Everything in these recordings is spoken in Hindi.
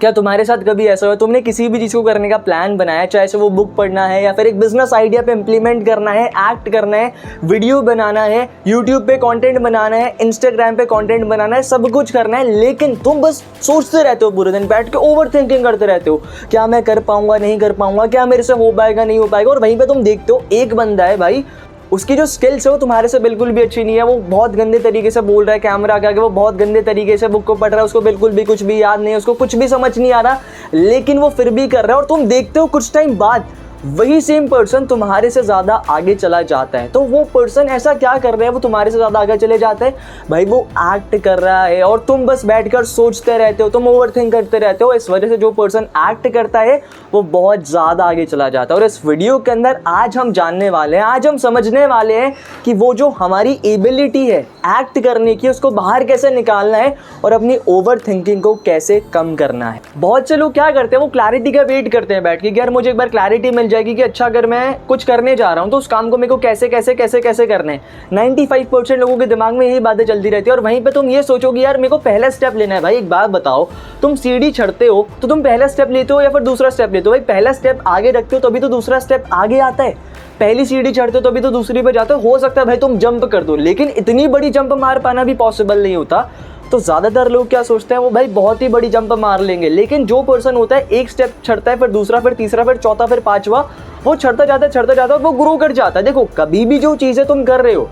क्या तुम्हारे साथ कभी ऐसा हुआ तुमने किसी भी चीज़ को करने का प्लान बनाया, चाहे से वो बुक पढ़ना है या फिर एक बिजनेस आइडिया पे इम्प्लीमेंट करना है, एक्ट करना है, वीडियो बनाना है, यूट्यूब पे कंटेंट बनाना है, इंस्टाग्राम पे कंटेंट बनाना है, सब कुछ करना है, लेकिन तुम बस सोचते रहते हो पूरे दिन बैठ के, ओवर थिंकिंग करते रहते हो, क्या मैं कर पाऊंगा नहीं कर पाऊंगा, क्या मेरे से हो पाएगा नहीं हो पाएगा। और वहीं पर तुम देखते हो एक बंदा है भाई, उसकी जो स्किल्स है वो तुम्हारे से बिल्कुल भी अच्छी नहीं है, वो बहुत गंदे तरीके से बोल रहा है कैमरा के आगे, वो बहुत गंदे तरीके से बुक को पढ़ रहा है, उसको बिल्कुल भी कुछ भी याद नहीं है, उसको कुछ भी समझ नहीं आ रहा, लेकिन वो फिर भी कर रहा है। और तुम देखते हो कुछ टाइम बाद वही सेम पर्सन तुम्हारे से ज़्यादा आगे चला जाता है। तो वो पर्सन ऐसा क्या कर रहा है, वो तुम्हारे से ज़्यादा आगे चले जाते हैं भाई, वो एक्ट कर रहा है और तुम बस बैठकर सोचते रहते हो, तुम ओवर थिंक करते रहते हो। इस वजह से जो पर्सन एक्ट करता है वो बहुत ज़्यादा आगे चला जाता है। और इस वीडियो के अंदर आज हम जानने वाले हैं, आज हम समझने वाले हैं कि वो जो हमारी एबिलिटी है एक्ट करने की, उसको बाहर कैसे निकालना है और अपनी ओवर थिंकिंग को कैसे कम करना है। बहुत से लोग क्या करते हैं, वो क्लैरिटी का वेट करते हैं बैठ के, यार मुझे एक बार क्लैरिटी मिल जाएगी कि अच्छा अगर मैं कुछ करने जा रहा हूं तो उस काम को मेरे को कैसे कैसे कैसे कैसे करना है। 95% लोगों के दिमाग में यही बातें चलती रहती है। और वहीं पे तुम ये सोचोगे यार मेरे को पहला स्टेप लेना है। भाई एक बात बताओ, तुम सीढ़ी चढ़ते हो तो तुम पहला स्टेप लेते हो या फिर दूसरा स्टेप लेते हो? भाई पहला स्टेप आगे रखते हो तभी तो दूसरा स्टेप आगे आता है। पहली सीढ़ी चढ़ते हो तभी तो दूसरी पे जाते हो सकता है भाई तुम जंप कर दो, लेकिन इतनी बड़ी जंप मार पाना भी पॉसिबल नहीं होता। तो ज़्यादातर लोग क्या सोचते हैं, वो भाई बहुत ही बड़ी जंप मार लेंगे, लेकिन जो पर्सन होता है एक स्टेप चढ़ता है, फिर दूसरा, फिर तीसरा, फिर चौथा, फिर पांचवा, वो चढ़ता जाता है, वो ग्रो कर जाता है। देखो कभी भी जो चीज़ें तुम कर रहे हो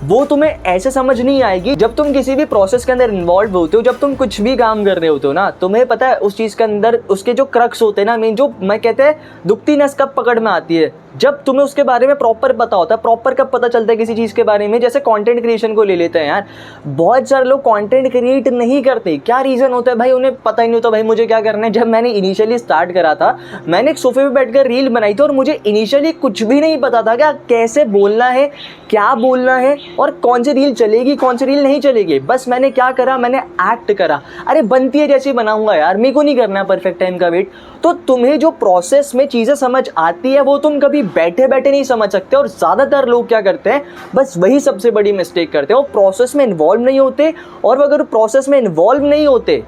वो तुम्हें ऐसे समझ नहीं आएगी जब तुम किसी भी प्रोसेस के अंदर इन्वॉल्व होते हो। जब तुम कुछ भी काम कर रहे होते हो ना, तुम्हें पता है उस चीज़ के अंदर उसके जो क्रक्स होते हैं ना, मेन जो मैं कहते हैं दुखती नस कब पकड़ में आती है, जब तुम्हें उसके बारे में प्रॉपर पता होता है। प्रॉपर कब पता चलता है किसी चीज़ के बारे में? जैसे कंटेंट क्रिएशन को ले लेते हैं यार, बहुत सारे लोग कंटेंट क्रिएट नहीं करते। क्या रीज़न होता है भाई? उन्हें पता ही नहीं होता भाई मुझे क्या करना है। जब मैंने इनिशियली स्टार्ट करा था, मैंने एक सोफे पे बैठकर रील बनाई थी और मुझे इनिशियली कुछ भी नहीं पता था क्या कैसे बोलना है, क्या बोलना है और कौन सी रील चलेगी, कौन सी रील नहीं चलेगी। बस मैंने क्या करा, मैंने एक्ट करा। अरे बनती है जैसी बनाऊंगा यार, मेरे को नहीं करना परफेक्ट टाइम का वेट। तो तुम्हें जो प्रोसेस में चीज़ें समझ आती है वो तुम कभी बैठे बैठे नहीं समझ सकते। और ज़्यादातर लोग क्या करते हैं, बस वही सबसे बड़ी मिस्टेक करते हैं, वो प्रोसेस में इन्वॉल्व नहीं होते। और अगर प्रोसेस में इन्वॉल्व नहीं होते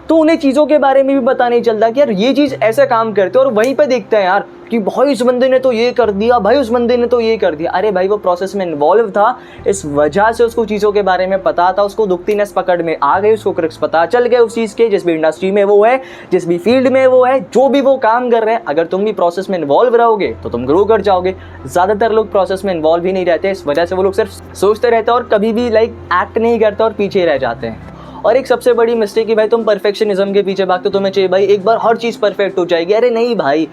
तो उन्हें चीज़ों के बारे में भी पता नहीं चलता कि यार ये चीज़ ऐसे काम करते हैं। और वहीं पे देखते हैं यार कि भाई इस बंदे ने तो ये कर दिया, भाई उस बंदे ने तो ये कर दिया। अरे भाई वो प्रोसेस में इन्वॉल्व था, इस वजह से उसको चीज़ों के बारे में पता था, उसको दुखती नस पकड़ में आ गई, उसको क्रक्स पता चल गए उस चीज़ के। जिस भी इंडस्ट्री में वो है, जिस भी फील्ड में वो है, जो भी वो काम कर रहे हैं, अगर तुम भी प्रोसेस में इन्वॉल्व रहोगे तो तुम ग्रो कर जाओगे। ज़्यादातर लोग प्रोसेस में इन्वॉल्व ही नहीं रहते, इस वजह से वो लोग सिर्फ सोचते रहते हैं और कभी भी एक्ट नहीं करते और पीछे रह जाते हैं। और एक सबसे बड़ी मिस्टेक कि भाई तुम परफेक्शनिज्म के पीछे भागते हो, तुम्हें चाहिए भाई एक बार हर चीज़ परफेक्ट हो जाएगी। अरे नहीं भाई,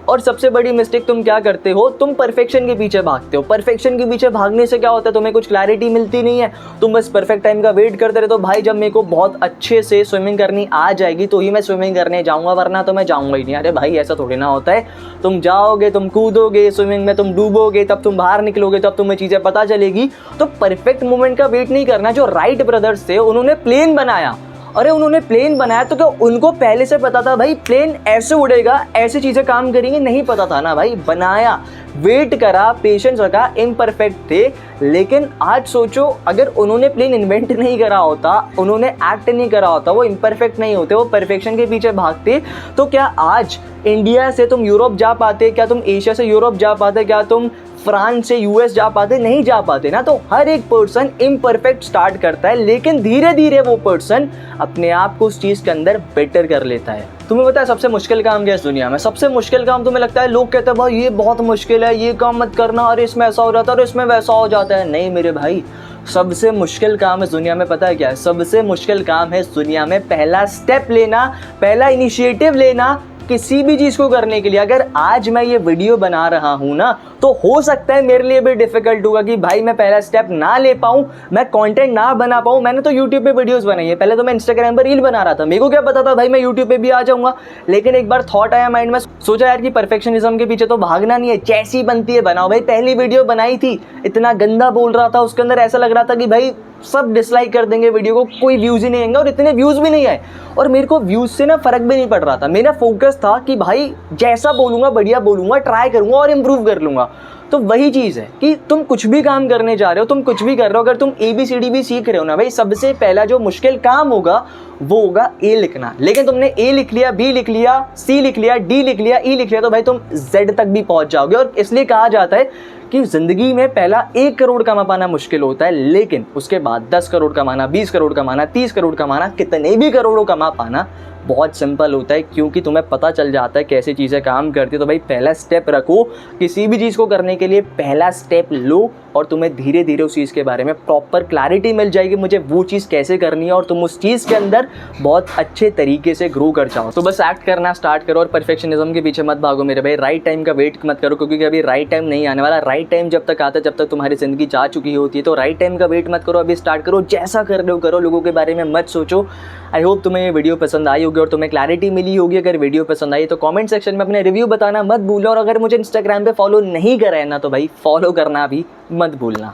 और सबसे बड़ी मिस्टेक तुम क्या करते हो, तुम परफेक्शन के पीछे भागते हो। परफेक्शन के पीछे भागने से क्या होता है, तुम्हें कुछ क्लैरिटी मिलती नहीं है, तुम बस परफेक्ट टाइम का वेट करते रहते हो। भाई जब मेरे को बहुत अच्छे से स्विमिंग करनी आ जाएगी तो ही मैं स्विमिंग करने जाऊंगा, वरना तो मैं जाऊंगा ही नहीं। अरे भाई ऐसा थोड़ी ना होता है, तुम जाओगे, तुम कूदोगे स्विमिंग में, तुम डूबोगे, तब तुम बाहर निकलोगे, तब तुम्हें चीज़ें पता चलेगी। तो परफेक्ट मोमेंट का वेट नहीं करना। जो राइट ब्रदर्स थे उन्होंने प्लेन बनाया, अरे उन्होंने प्लेन बनाया तो क्या उनको पहले से पता था भाई प्लेन ऐसे उड़ेगा, ऐसी चीज़ें काम करेंगी? नहीं पता था ना भाई, बनाया, वेट करा, पेशेंस रखा, इम्परफेक्ट थे। लेकिन आज सोचो अगर उन्होंने प्लेन इन्वेंट नहीं करा होता, उन्होंने एक्ट नहीं करा होता, वो इम्परफेक्ट नहीं होते, वो परफेक्शन के पीछे भागते, तो क्या आज इंडिया से तुम यूरोप जा पाते? क्या तुम एशिया से यूरोप जा पाते? क्या तुम फ्रांस से यूएस जा पाते? नहीं जा पाते ना। तो हर एक पर्सन इम्परफेक्ट स्टार्ट करता है, लेकिन धीरे धीरे वो पर्सन अपने आप को उस चीज़ के अंदर बेटर कर लेता है। तुम्हें पता है सबसे मुश्किल काम क्या है इस दुनिया में? सबसे मुश्किल काम तुम्हें लगता है, लोग कहते हैं भाई ये बहुत मुश्किल है, ये काम मत करना, और इसमें ऐसा हो जाता है और इसमें वैसा हो जाता है। नहीं मेरे भाई, सबसे मुश्किल काम इस दुनिया में पता है क्या है? सबसे मुश्किल काम है इस दुनिया में पहला स्टेप लेना, पहला इनिशिएटिव लेना किसी भी चीज़ को करने के लिए। अगर आज मैं ये वीडियो बना रहा हूँ ना, तो हो सकता है मेरे लिए भी डिफिकल्ट होगा कि भाई मैं पहला स्टेप ना ले पाऊँ, मैं कंटेंट ना बना पाऊँ। मैंने तो यूट्यूब पे वीडियोस बनाई है, पहले तो मैं इंस्टाग्राम पर रील बना रहा था, मेरे को क्या पता था भाई मैं यूट्यूब पे भी आ जाऊँगा। लेकिन एक बार थॉट आया माइंड में, सोचा यार कि परफेक्शनिज्म के पीछे तो भागना नहीं है, जैसी बनती है बनाओ। भाई पहली वीडियो बनाई थी, इतना गंदा बोल रहा था, उसके अंदर ऐसा लग रहा था कि भाई सब डिसलाइक कर देंगे वीडियो को, कोई व्यूज़ ही नहीं आएंगे, और इतने व्यूज़ भी नहीं आए। और मेरे को व्यूज़ से ना फ़र्क भी नहीं पड़ रहा था, मेरा फोकस था कि भाई जैसा बोलूँगा बढ़िया बोलूँगा, ट्राई करूँगा और इम्प्रूव कर लूँगा। तो वही चीज़ है कि तुम कुछ भी काम करने जा रहे हो, तुम कुछ भी कर रहे हो, अगर तुम ABCD भी सीख रहे हो ना भाई, सबसे पहला जो मुश्किल काम होगा वो होगा A लिखना। लेकिन तुमने A लिख लिया, B लिख लिया, C लिख लिया, D लिख लिया, E लिख लिया, तो भाई तुम Z तक भी पहुंच जाओगे। और इसलिए कहा जाता है कि ज़िंदगी में पहला 1 करोड़ कमा पाना मुश्किल होता है, लेकिन उसके बाद 10 करोड़ कमाना, 20 करोड़ कमाना, 30 करोड़ कमाना, कितने भी करोड़ों कमा पाना बहुत सिंपल होता है, क्योंकि तुम्हें पता चल जाता है कैसी चीज़ें काम करती है। तो भाई पहला स्टेप रखो, किसी भी चीज़ को करने के लिए पहला स्टेप लो और तुम्हें धीरे धीरे उस चीज़ के बारे में प्रॉपर क्लैरिटी मिल जाएगी, मुझे वो चीज़ कैसे करनी है, और तुम उस चीज़ के अंदर बहुत अच्छे तरीके से ग्रो कर जाओ। तो बस एक्ट करना स्टार्ट करो और परफेक्शनिज्म के पीछे मत भागो मेरे भाई। राइट टाइम का वेट मत करो, क्योंकि अभी राइट टाइम नहीं आने वाला। राइट टाइम जब तक आता है जब तक तुम्हारी ज़िंदगी जा चुकी होती है। तो राइट टाइम का वेट मत करो, अभी स्टार्ट करो, जैसा कर रहे हो करो, लोगों के बारे में मत सोचो। आई होप तुम्हें ये वीडियो पसंद आई होगी और तुम्हें क्लैरिटी मिली होगी। अगर वीडियो पसंद आई तो कमेंट सेक्शन में अपने रिव्यू बताना मत भूलो, और अगर मुझे इंस्टाग्राम पे फॉलो नहीं करा है ना तो भाई फॉलो करना भी मत भूलना।